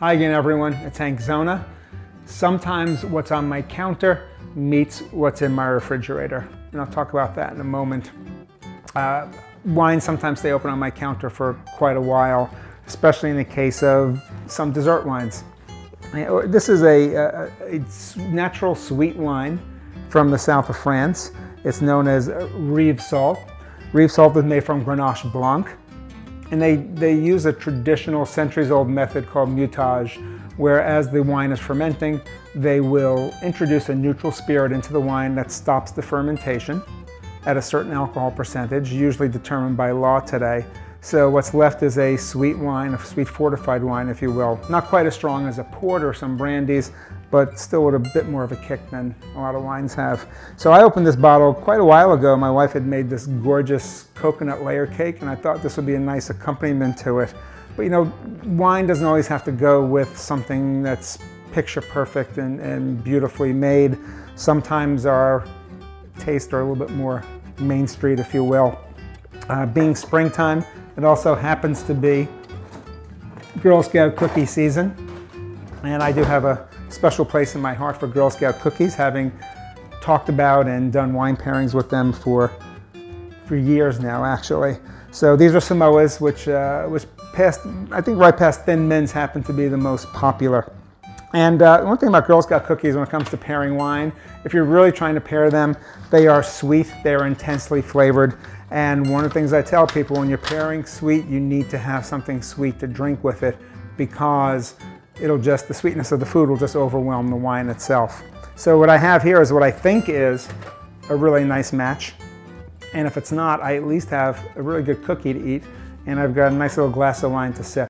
Hi again everyone, it's Zona. Sometimes what's on my counter meets what's in my refrigerator, and I'll talk about that in a moment. Wines sometimes stay open on my counter for quite a while, especially in the case of some dessert wines. This is a natural sweet wine from the south of France. It's known as Rive Salt. Rive Salt is made from Grenache Blanc. And they use a traditional centuries-old method called mutage, where as the wine is fermenting, they will introduce a neutral spirit into the wine that stops the fermentation at a certain alcohol percentage, usually determined by law today. So what's left is a sweet wine, a sweet fortified wine, if you will. Not quite as strong as a port or some brandies, but still with a bit more of a kick than a lot of wines have. So I opened this bottle quite a while ago. My wife had made this gorgeous coconut layer cake, and I thought this would be a nice accompaniment to it. But you know, wine doesn't always have to go with something that's picture perfect and beautifully made. Sometimes our tastes are a little bit more Main Street, if you will. Being springtime, it also happens to be Girl Scout cookie season, and I do have a special place in my heart for Girl Scout cookies, having talked about and done wine pairings with them for years now, actually. So these are Samoas, which was past, I think right past Thin Mints happen to be the most popular. And one thing about Girl Scout cookies when it comes to pairing wine, if you're really trying to pair them, they are sweet, they are intensely flavored. And one of the things I tell people, when you're pairing sweet, you need to have something sweet to drink with it, because the sweetness of the food will just overwhelm the wine itself. So what I have here is what I think is a really nice match. And if it's not, I at least have a really good cookie to eat, and I've got a nice little glass of wine to sip.